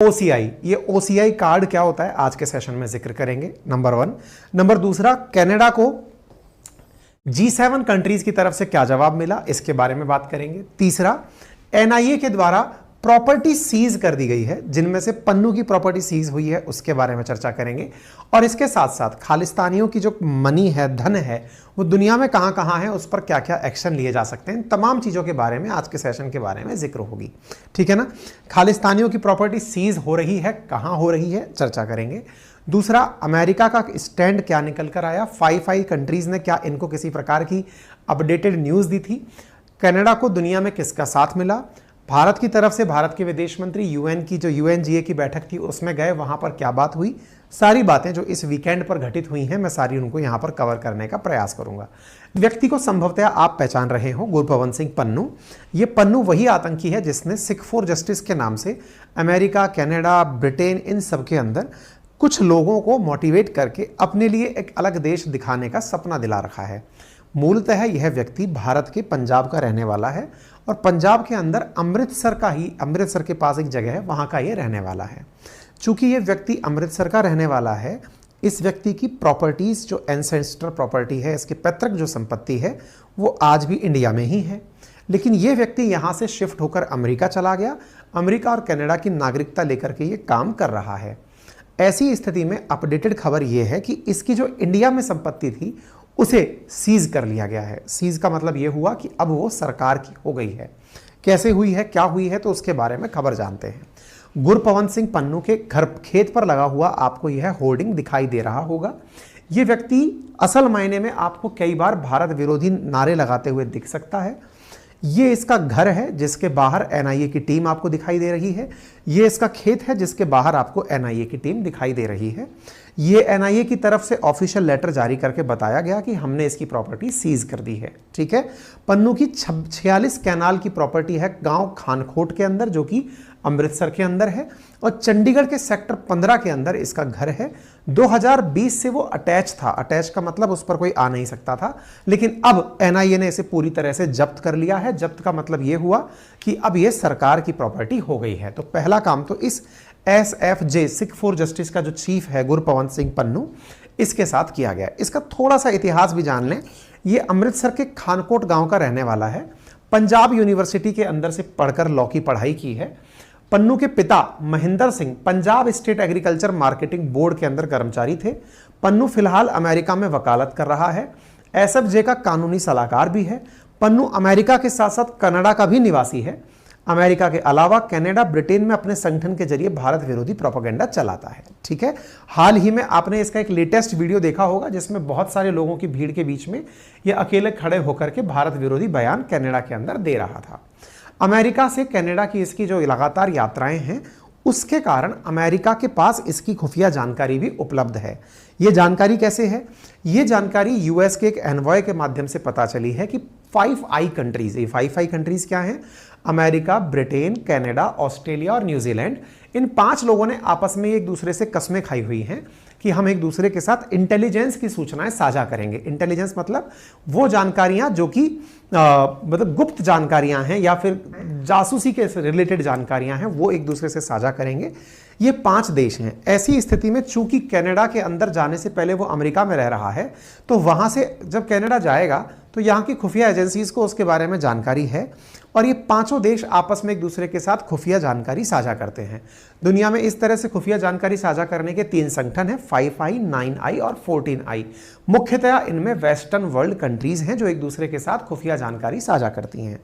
OCI, ये OCI card क्या होता है आज के सेशन में जिक्र करेंगे, नंबर 1। नंबर दूसरा, कनाडा को G7 कंट्रीज की तरफ से क्या जवाब मिला, इसके बारे में बात करेंगे। तीसरा, एनआईए के द्वारा प्रॉपर्टी सीज कर दी गई है, जिनमें से पन्नू की प्रॉपर्टी सीज हुई है, उसके बारे में चर्चा करेंगे। और इसके साथ साथ खालिस्तानियों की जो मनी है, धन है, वो दुनिया में कहां कहां है, उस पर क्या क्या एक्शन लिए जा सकते हैं, तमाम चीजों के बारे में आज के सेशन के बारे में जिक्र होगी। ठीक है ना। खालिस्तानियों की प्रॉपर्टी सीज हो रही है, कहां हो रही है, चर्चा करेंगे। दूसरा, अमेरिका का स्टैंड क्या निकल कर आया, 5 कंट्रीज ने क्या इनको किसी प्रकार की अपडेटेड न्यूज दी थी। कनाडा को दुनिया में किसका साथ मिला। भारत की तरफ से भारत के विदेश मंत्री यूएन की जो यूएनजीए की बैठक थी उसमें गए, वहां पर क्या बात हुई। सारी बातें जो इस वीकेंड पर घटित हुई हैं, मैं सारी उनको यहां पर कवर करने का प्रयास करूंगा। व्यक्ति को संभवतः आप पहचान रहे हो, गुरपवन सिंह पन्नू। ये पन्नू वही आतंकी है जिसने सिख फॉर जस्टिस के नाम से अमेरिका, कनाडा, ब्रिटेन, इन सब के अंदर कुछ लोगों को मोटिवेट करके अपने लिए एक अलग देश दिखाने का सपना दिला रखा है। मूलतः यह व्यक्ति भारत के पंजाब का रहने वाला है और पंजाब के अंदर अमृतसर के पास एक जगह है, वहां का ये रहने वाला है। चूंकि ये व्यक्ति अमृतसर का रहने वाला है, इस व्यक्ति की प्रॉपर्टीज जो एंसेस्टर प्रॉपर्टी है, इसकी पैतृक जो संपत्ति है, वो आज भी इंडिया में ही है। लेकिन ये व्यक्ति यहां से शिफ्ट होकर अमेरिका चला गया, अमेरिका और कनाडा की नागरिकता लेकर के ये काम कर रहा है। ऐसी स्थिति में अपडेटेड खबर यह है कि इसकी जो इंडिया में संपत्ति थी उसे सीज कर लिया गया है। सीज का मतलब यह हुआ कि अब वो सरकार की हो गई है। कैसे हुई है, क्या हुई है, तो उसके बारे में खबर जानते हैं। गुरपवन सिंह पन्नू के घर खेत पर लगा हुआ आपको यह होर्डिंग दिखाई दे रहा होगा। यह व्यक्ति असल मायने में आपको कई बार भारत विरोधी नारे लगाते हुए दिख सकता है। ये इसका घर है जिसके बाहर एनआईए की टीम आपको दिखाई दे रही है। ये इसका खेत है जिसके बाहर आपको एनआईए की टीम दिखाई दे रही है। ये एनआईए की तरफ से ऑफिशियल लेटर जारी करके बताया गया कि हमने इसकी प्रॉपर्टी सीज कर दी है। ठीक है। पन्नू की 46 कैनाल की प्रॉपर्टी है गांव खानकोट के अंदर, जो कि अमृतसर के अंदर है, और चंडीगढ़ के सेक्टर 15 के अंदर इसका घर है। 2020 से वो अटैच था। अटैच का मतलब उस पर कोई आ नहीं सकता था, लेकिन अब एनआईए ने इसे पूरी तरह से जब्त कर लिया है। जब्त का मतलब ये हुआ कि अब ये सरकार की प्रॉपर्टी हो गई है। तो पहला काम तो इस SFJ सिख फॉर जस्टिस का जो चीफ है गुरपवन सिंह पन्नू, इसके साथ किया गया। इसका थोड़ा सा इतिहास भी जान लें। ये अमृतसर के खानकोट गांव का रहने वाला है। पंजाब यूनिवर्सिटी के अंदर से पढ़कर लॉ की पढ़ाई की है। पन्नू के पिता Mahendra Singh Punjab state agriculture marketing board के अंदर कर्मचारी थे। पन्नू फिलहाल अमेरिका में वकालत कर रहा है। SFJ का कानूनी सलाहकार भी है। पन्नू अमेरिका के साथ साथ कनाडा का भी निवासी है। अमेरिका के अलावा कनाडा, ब्रिटेन में अपने संगठन के जरिए भारत विरोधी प्रोपेगेंडा चलाता है। ठीक है। हाल ही में आपने इसका एक लेटेस्ट वीडियो देखा होगा जिसमें बहुत सारे लोगों की भीड़ के बीच में ये अकेले खड़े होकर के भारत विरोधी बयान कनाडा के अंदर दे रहा था। अमेरिका से कनाडा की इसकी जो लगातार यात्राएं हैं, उसके कारण अमेरिका के पास इसकी खुफिया जानकारी भी उपलब्ध है। यह जानकारी कैसे है? यह जानकारी यूएस के एक एनवॉय के माध्यम से पता चली है कि 5 कंट्रीज, ये 5 कंट्रीज क्या हैं? अमेरिका, ब्रिटेन, कनाडा, ऑस्ट्रेलिया और न्यूजीलैंड, इन 5 लोगों ने आपस में एक दूसरे से कस्में खाई हुई हैं कि हम एक दूसरे के साथ इंटेलिजेंस की सूचनाएं साझा करेंगे। इंटेलिजेंस मतलब वो जानकारियां जो कि मतलब गुप्त जानकारियां हैं या फिर जासूसी के रिलेटेड जानकारियां हैं, वो एक दूसरे से साझा करेंगे। ये 5 देश हैं। ऐसी स्थिति में चूंकि कनाडा के अंदर जाने से पहले वो अमेरिका में रह रहा है, तो वहां से जब कनाडा जाएगा तो यहाँ की खुफिया एजेंसीज को उसके बारे में जानकारी है और ये 5 देश आपस में एक दूसरे के साथ खुफिया जानकारी साझा करते हैं। दुनिया में इस तरह से खुफिया जानकारी साझा करने के 3 संगठन हैं, 5I, 9I और 14I। मुख्यतः इनमें वेस्टर्न वर्ल्ड कंट्रीज हैं जो एक दूसरे के साथ खुफिया जानकारी साझा करती हैं।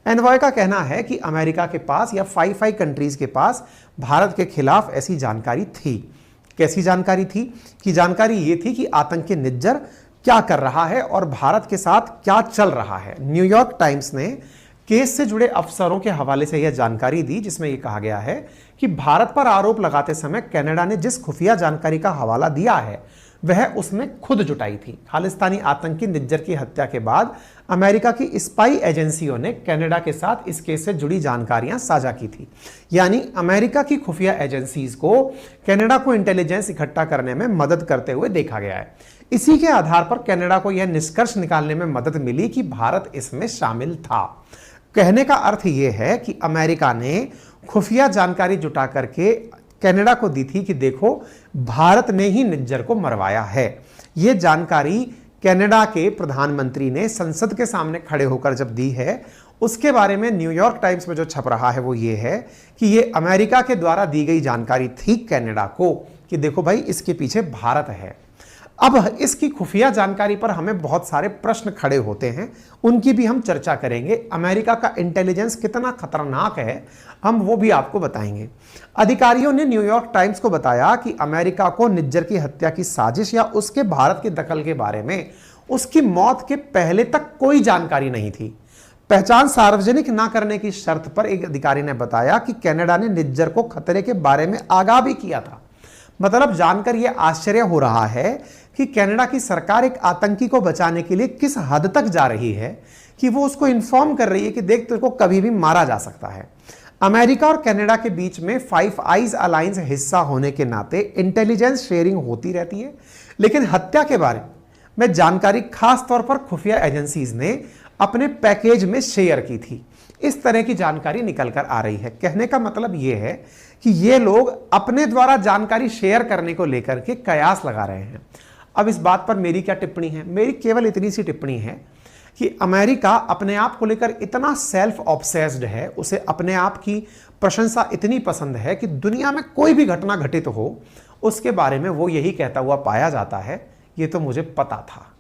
एनवॉय का कहना है कि अमेरिका के पास या 5 कंट्रीज के पास भारत के खिलाफ ऐसी जानकारी थी। कैसी जानकारी थी? कि जानकारी ये थी कि आतंकी निज्जर क्या कर रहा है और भारत के साथ क्या चल रहा है। न्यूयॉर्क टाइम्स ने केस से जुड़े अफसरों के हवाले से यह जानकारी दी, जिसमें यह कहा गया है कि भारत पर आरोप लगाते समय कनाडा ने जिस खुफिया जानकारी का हवाला दिया है वह उसने खुद जुटाई थी। खालिस्तानी आतंकी निज्जर की हत्या के बाद अमेरिका की स्पाई एजेंसियों ने कनाडा के साथ इस केस से जुड़ी जानकारियां साझा की थी। यानी अमेरिका की खुफिया एजेंसीज को कनाडा को इंटेलिजेंस इकट्ठा करने में मदद करते हुए देखा गया है। इसी के आधार पर कनाडा को यह निष्कर्ष निकालने में मदद मिली कि भारत इसमें शामिल था। कहने का अर्थ यह है कि अमेरिका ने खुफिया जानकारी जुटा करके कनाडा को दी थी कि देखो भारत ने ही निज्जर को मरवाया है। यह जानकारी कनाडा के प्रधानमंत्री ने संसद के सामने खड़े होकर जब दी है, उसके बारे में न्यूयॉर्क टाइम्स में जो छप रहा है वो ये है कि ये अमेरिका के द्वारा दी गई जानकारी थी कनाडा को कि देखो भाई इसके पीछे भारत है। अब इसकी खुफिया जानकारी पर हमें बहुत सारे प्रश्न खड़े होते हैं, उनकी भी हम चर्चा करेंगे। अमेरिका का इंटेलिजेंस कितना खतरनाक है हम वो भी आपको बताएंगे। अधिकारियों ने न्यूयॉर्क टाइम्स को बताया कि अमेरिका को निज्जर की हत्या की साजिश या उसके भारत के दखल के बारे में उसकी मौत के पहले तक कोई जानकारी नहीं थी। पहचान सार्वजनिक ना करने की शर्त पर एक अधिकारी ने बताया कि कनाडा ने निज्जर को खतरे के बारे में आगाह भी किया था। मतलब जानकर यह आश्चर्य हो रहा है कि कनाडा की सरकार एक आतंकी को बचाने के लिए किस हद तक जा रही है कि वो उसको इन्फॉर्म कर रही है कि देख तेरे को कभी भी मारा जा सकता है। अमेरिका और कनाडा के बीच में फाइव आइज अलायंस हिस्सा होने के नाते इंटेलिजेंस शेयरिंग होती रहती है, लेकिन हत्या के बारे में जानकारी खास तौर पर खुफिया एजेंसीज ने अपने पैकेज में शेयर की थी। इस तरह की जानकारी निकल कर आ रही है। कहने का मतलब यह है कि ये लोग अपने द्वारा जानकारी शेयर करने को लेकर के कयास लगा रहे हैं। अब इस बात पर मेरी क्या टिप्पणी है? मेरी केवल इतनी सी टिप्पणी है कि अमेरिका अपने आप को लेकर इतना सेल्फ ऑब्सेस्ड है, उसे अपने आप की प्रशंसा इतनी पसंद है कि दुनिया में कोई भी घटना घटित हो उसके बारे में वो यही कहता हुआ पाया जाता है, ये तो मुझे पता था।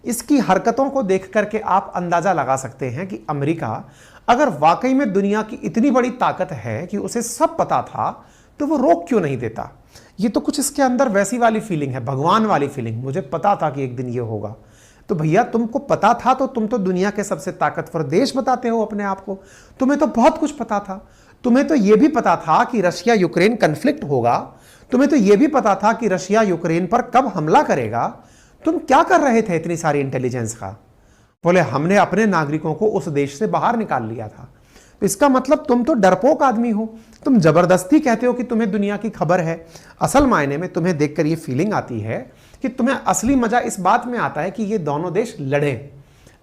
इसकी हरकतों को देख करके आप अंदाजा लगा सकते हैं कि अमेरिका अगर वाकई में दुनिया की इतनी बड़ी ताकत है कि उसे सब पता था तो वो रोक क्यों नहीं देता। ये तो कुछ इसके अंदर वैसी वाली फीलिंग है, भगवान वाली फीलिंग। मुझे पता था कि एक दिन ये होगा। तो भैया तुमको पता था तो तुम तो दुनिया के सबसे ताकतवर देश बताते हो अपने आप को। तुम्हें तो बहुत कुछ पता था। तुम्हें तो यह भी पता था कि रशिया यूक्रेन कन्फ्लिक्ट होगा। तुम्हें तो यह भी पता था कि रशिया यूक्रेन पर कब हमला करेगा। तुम क्या कर रहे थे इतनी सारी इंटेलिजेंस का? बोले हमने अपने नागरिकों को उस देश से बाहर निकाल लिया था। तो इसका मतलब तुम तो डरपोक आदमी हो। तुम जबरदस्ती कहते हो कि तुम्हें दुनिया की खबर है। असल मायने में तुम्हें देखकर ये फीलिंग आती है कि तुम्हें असली मजा इस बात में आता है कि ये दोनों देश लड़े।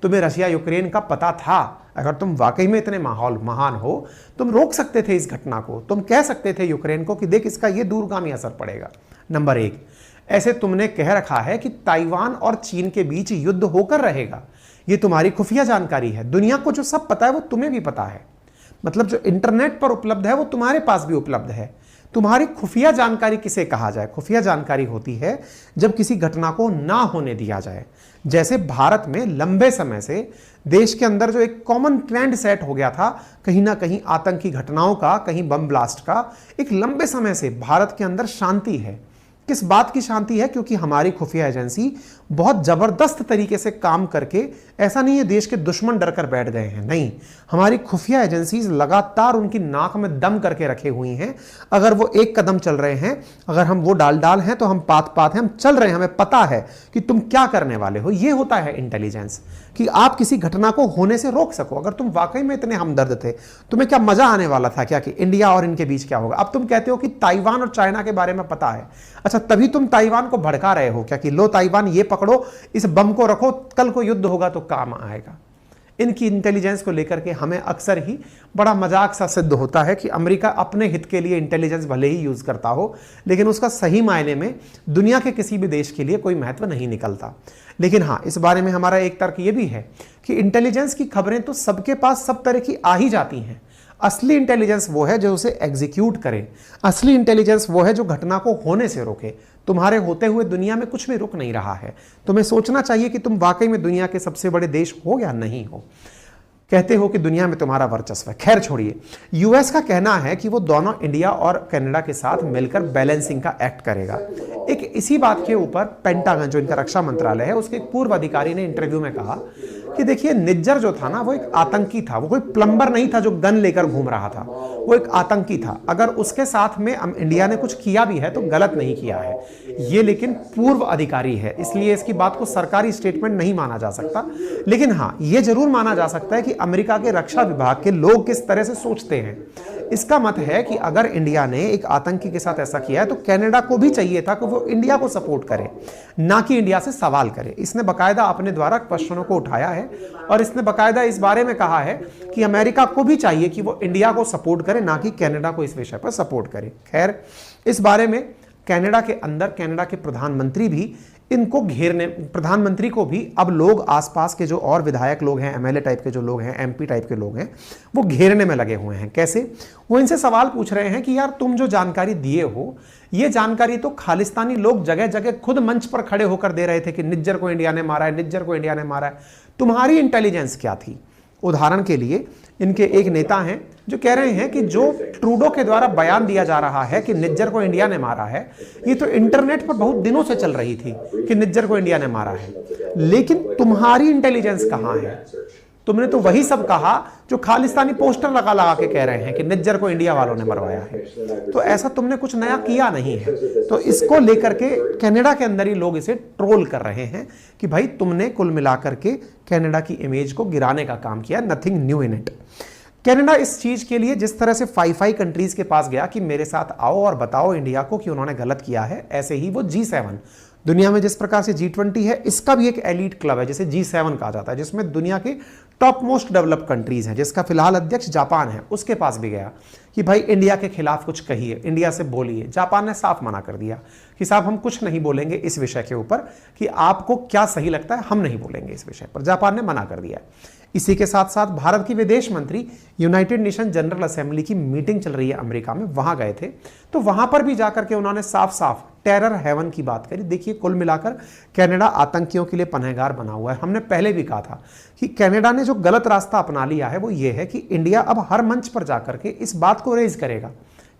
तुम्हें रशिया यूक्रेन का पता था। अगर तुम वाकई में इतने महान हो, तुम रोक सकते थे इस घटना को। तुम कह सकते थे यूक्रेन को कि देख इसका ये दूरगामी असर पड़ेगा। नंबर एक, ऐसे तुमने कह रखा है कि ताइवान और चीन के बीच युद्ध होकर रहेगा। ये तुम्हारी खुफिया जानकारी है। दुनिया को जो सब पता है वो तुम्हें भी पता है। मतलब जो इंटरनेट पर उपलब्ध है वो तुम्हारे पास भी उपलब्ध है। तुम्हारी खुफिया जानकारी किसे कहा जाए? खुफिया जानकारी होती है जब किसी घटना को ना होने दिया जाए। जैसे भारत में लंबे समय से देश के अंदर जो एक कॉमन ट्रेंड सेट हो गया था, कहीं ना कहीं आतंकी घटनाओं का, कहीं बम ब्लास्ट का, एक लंबे समय से भारत के अंदर शांति है। किस बात की शांति है? क्योंकि हमारी खुफिया एजेंसी बहुत जबरदस्त तरीके से काम करके, ऐसा नहीं है देश के दुश्मन डर कर बैठ गए हैं, नहीं, हमारी खुफिया एजेंसीज लगातार उनकी नाक में दम करके रखे हुई हैं। अगर वो एक कदम चल रहे हैं, अगर हम वो डाल हैं तो हम पात हैं, हम चल रहे हैं, हमें पता है कि तुम क्या करने वाले हो। ये होता है इंटेलिजेंस, कि आप किसी घटना को होने से रोक सको। अगर तुम वाकई में इतने हमदर्द थे, तुम्हें क्या मजा आने वाला था क्या कि इंडिया और इनके बीच क्या होगा? अब तुम कहते हो कि ताइवान और चाइना के बारे में पता है। अच्छा, तभी तुम ताइवान को भड़का रहे हो क्या कि लो ताइवान ये पकड़ो, इस बम को रखो, कल को युद्ध होगा तो काम आएगा। इनकी इंटेलिजेंस को लेकर के हमें अक्सर ही बड़ा मजाक सा सिद्ध होता है कि अमेरिका अपने हित के लिए इंटेलिजेंस भले ही यूज करता हो, लेकिन उसका सही मायने में दुनिया के किसी भी देश के लिए कोई महत्व नहीं निकलता। लेकिन हाँ, इस बारे में हमारा एक तर्क ये भी है कि इंटेलिजेंस की खबरें तो सबके पास सब तरह की आ ही जाती हैं। असली इंटेलिजेंस वो है जो उसे एग्जीक्यूट करे। असली इंटेलिजेंस वो है जो घटना को होने से रोके। तुम्हारे होते हुए दुनिया में कुछ भी रुक नहीं रहा है। तुम्हें सोचना चाहिए कि तुम वाकई में दुनिया के सबसे बड़े देश हो या नहीं हो। कहते हो कि दुनिया में तुम्हारा वर्चस्व है। खैर छोड़िए, यूएस का कहना है कि वो दोनों इंडिया और कनाडा के साथ मिलकर बैलेंसिंग का एक्ट करेगा। एक इसी बात के ऊपर पेंटागन, जो इनका रक्षा मंत्रालय है, उसके एक पूर्व अधिकारी ने इंटरव्यू में कहा कि देखिए निज्जर जो था ना, वो एक आतंकी था। वो कोई प्लम्बर नहीं था जो गन लेकर घूम रहा था। वो एक आतंकी था। अगर उसके साथ में इंडिया ने कुछ किया भी है तो गलत नहीं किया है। ये लेकिन पूर्व अधिकारी है, इसलिए इसकी बात को सरकारी स्टेटमेंट नहीं माना जा सकता। लेकिन हाँ, ये जरूर माना जा सकता है कि अमेरिका के रक्षा विभाग के लोग किस तरह से सोचते हैं। इसका मत है कि अगर इंडिया ने एक आतंकी के साथ ऐसा किया है तो कनाडा को भी चाहिए था कि वो इंडिया को सपोर्ट करे, ना कि इंडिया से सवाल करे। इसने बाकायदा अपने द्वारा क्वेश्चनों को उठाया है और इसने बाकायदा इस बारे में कहा है कि अमेरिका को भी चाहिए कि वो इंडिया को सपोर्ट करे, ना कि कनाडा को इस विषय पर सपोर्ट करे। खैर, इस बारे में कनाडा के अंदर कनाडा के प्रधानमंत्री भी इनको घेरने, प्रधानमंत्री को भी अब लोग आसपास के जो और विधायक लोग हैं, एमएलए टाइप के जो लोग हैं, एमपी टाइप के लोग हैं, वो घेरने में लगे हुए हैं। कैसे? वो इनसे सवाल पूछ रहे हैं कि यार तुम जो जानकारी दिए हो, ये जानकारी तो खालिस्तानी लोग जगह जगह खुद मंच पर खड़े होकर दे रहे थे कि निज्जर को इंडिया ने मारा है, निज्जर को इंडिया ने मारा है। तुम्हारी इंटेलिजेंस क्या थी? उदाहरण के लिए इनके एक नेता हैं जो कह रहे हैं कि जो ट्रूडो के द्वारा बयान दिया जा रहा है कि निज्जर को इंडिया ने मारा है, ये तो इंटरनेट पर बहुत दिनों से चल रही थी कि निज्जर को इंडिया ने मारा है, लेकिन तुम्हारी इंटेलिजेंस कहां है? तुमने तो वही सब कहा जो खालिस्तानी पोस्टर लगा लगा के कह रहे हैं कि निज्जर को इंडिया वालों ने मरवाया है। तो ऐसा तुमने कुछ नया किया नहीं है। तो इसको लेकर के कनाडा के अंदर ही लोग इसे ट्रोल कर रहे हैं कि भाई तुमने कुल मिलाकर के कनाडा की इमेज को गिराने का काम किया, nothing new in it. Canada इस चीज के लिए जिस तरह से 5 कंट्रीज के पास गया कि मेरे साथ आओ और बताओ इंडिया को कि उन्होंने गलत किया है, ऐसे ही वो G7, दुनिया में जिस प्रकार से G20 है, इसका भी एक एलीट क्लब है जिसे G7 कहा जाता है, जिसमें दुनिया के टॉप मोस्ट डेवलप्ड कंट्रीज हैं, जिसका फिलहाल अध्यक्ष जापान है। उसके पास भी गया कि भाई इंडिया के खिलाफ कुछ कहिए, इंडिया से बोलिए। जापान ने साफ मना कर दिया कि साहब हम कुछ नहीं बोलेंगे इस विषय के ऊपर, कि आपको क्या सही लगता है हम नहीं बोलेंगे इस विषय पर। जापान ने मना कर दिया। इसी के साथ साथ भारत की विदेश मंत्री यूनाइटेड नेशन जनरल असेंबली की मीटिंग चल रही है अमेरिका में, वहां गए थे, तो वहां पर भी जाकर के उन्होंने साफ साफ टेरर हेवन की बात करी। देखिए, कुल मिलाकर कनाडा आतंकियों के लिए पनाहगार बना हुआ है। हमने पहले भी कहा था कि कनाडा ने जो गलत रास्ता अपना लिया है वो ये है कि इंडिया अब हर मंच पर जाकर के इस बात को रेज करेगा।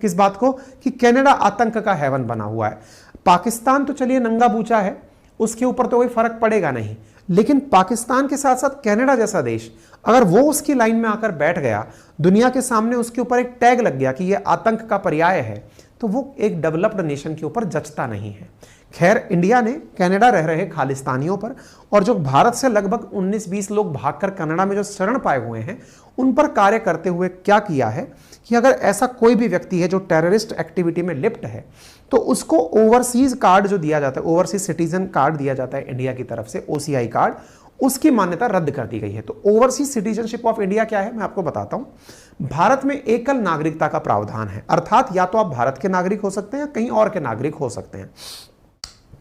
किस बात को? कि कनाडा आतंक का हेवन बना हुआ है। पाकिस्तान तो चलिए नंगा बूचा है, उसके ऊपर तो कोई फर्क पड़ेगा नहीं, लेकिन पाकिस्तान के साथ साथ कनाडा जैसा देश अगर वो उसकी लाइन में आकर बैठ गया, दुनिया के सामने उसके ऊपर एक टैग लग गया कि ये आतंक का पर्याय है, तो वो एक डेवलप्ड नेशन के ऊपर जचता नहीं है। खैर, इंडिया ने कनाडा रह रहे खालिस्तानियों पर और जो भारत से लगभग 19-20 लोग भागकर कनाडा में जो शरण पाए हुए हैं, उन पर कार्य करते हुए क्या किया है कि अगर ऐसा कोई भी व्यक्ति है जो टेररिस्ट एक्टिविटी में लिप्त है, तो उसको ओवरसीज कार्ड जो दिया जाता है, ओवरसीज सिटीजन कार्ड दिया जाता है इंडिया की तरफ से, OCI कार्ड, उसकी मान्यता रद्द कर दी गई है। तो ओवरसीज सिटीजनशिप ऑफ इंडिया क्या है, मैं आपको बताता हूं। भारत में एकल नागरिकता का प्रावधान है, अर्थात या तो आप भारत के नागरिक हो सकते हैं या कहीं और के नागरिक हो सकते हैं।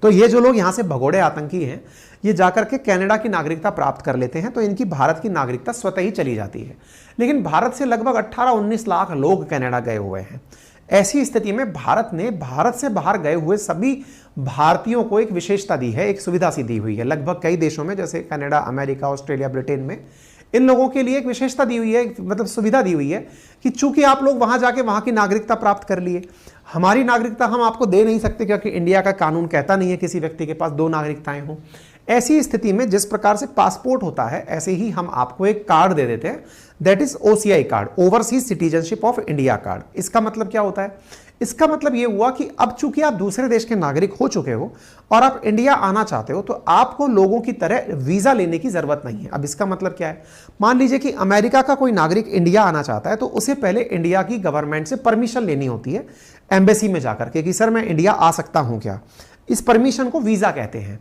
तो ये जो लोग यहां से भगोड़े आतंकी हैं, ये जाकर के कनाडा की नागरिकता प्राप्त कर लेते हैं, तो इनकी भारत की नागरिकता स्वतः ही चली जाती है। लेकिन भारत से लगभग 18-19 लाख लोग कनाडा गए हुए हैं। ऐसी स्थिति में भारत ने भारत से बाहर गए हुए सभी भारतीयों को एक विशेषता दी है, एक सुविधा सी दी हुई है। लगभग कई देशों में, जैसे कनाडा, अमेरिका, ऑस्ट्रेलिया, ब्रिटेन में, इन लोगों के लिए एक विशेषता दी हुई है, मतलब सुविधा दी हुई है कि चूंकि आप लोग वहां जाके वहां की नागरिकता प्राप्त कर लिए, हमारी नागरिकता हम आपको दे नहीं सकते क्योंकि इंडिया का कानून कहता नहीं है किसी व्यक्ति के पास 2 नागरिकताएं हों। ऐसी स्थिति में जिस प्रकार से पासपोर्ट होता है, ऐसे ही हम आपको एक कार्ड दे देते हैं, that is OCI card, overseas citizenship of India card. इसका मतलब क्या होता है? इसका मतलब यह हुआ कि अब चूंकि आप दूसरे देश के नागरिक हो चुके हो और आप इंडिया आना चाहते हो, तो आपको लोगों की तरह वीजा लेने की जरूरत नहीं है। अब इसका मतलब क्या है? मान लीजिए कि अमेरिका का कोई नागरिक इंडिया आना चाहता है, तो उसे पहले इंडिया की गवर्नमेंट से परमिशन लेनी होती है, एम्बेसी में जाकर के, कि सर मैं इंडिया आ सकता हूं क्या। इस परमिशन को वीजा कहते हैं।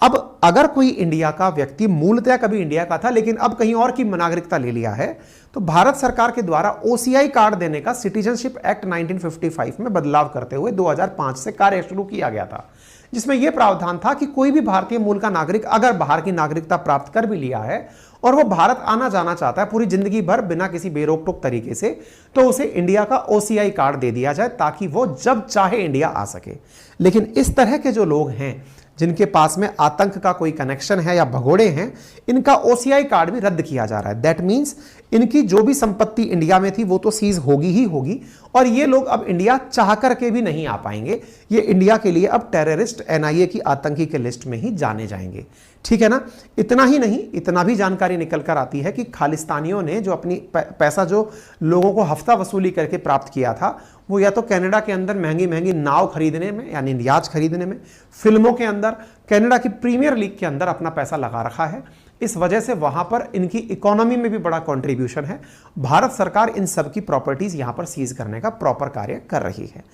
अब अगर कोई इंडिया का व्यक्ति मूलतः कभी इंडिया का था लेकिन अब कहीं और की नागरिकता ले लिया है, तो भारत सरकार के द्वारा OCI कार्ड देने का सिटीजनशिप एक्ट 1955 में बदलाव करते हुए 2005 से कार्य शुरू किया गया था, जिसमें यह प्रावधान था कि कोई भी भारतीय मूल का नागरिक अगर बाहर की नागरिकता प्राप्त कर भी लिया है और वो भारत आना जाना चाहता है पूरी जिंदगी भर बिना किसी बेरोक टोक तरीके से, तो उसे इंडिया का OCI कार्ड दे दिया जाए ताकि वो जब चाहे इंडिया आ सके। लेकिन इस तरह के जो लोग हैं जिनके पास में आतंक का कोई कनेक्शन है या भगोड़े हैं, इनका OCI कार्ड भी रद्द किया जा रहा है। दैट मीन्स इनकी जो भी संपत्ति इंडिया में थी वो तो सीज होगी ही होगी, और ये लोग अब इंडिया चाह करके भी नहीं आ पाएंगे। ये इंडिया के लिए अब टेररिस्ट, NIA की आतंकी के लिस्ट में ही जाने जाएंगे। ठीक है ना? इतना ही नहीं, इतना भी जानकारी निकल कर आती है कि खालिस्तानियों ने जो अपनी पैसा जो लोगों को हफ्ता वसूली करके प्राप्त किया था, वो या तो कनाडा के अंदर महंगी महंगी नाव खरीदने में, यानी याच खरीदने में, फिल्मों के अंदर, कनाडा की प्रीमियर लीग के अंदर अपना पैसा लगा रखा है, इस वजह से वहां पर इनकी इकोनॉमी में भी बड़ा कंट्रीब्यूशन है। भारत सरकार इन सब की प्रॉपर्टीज यहां पर सीज करने का प्रॉपर कार्य कर रही है।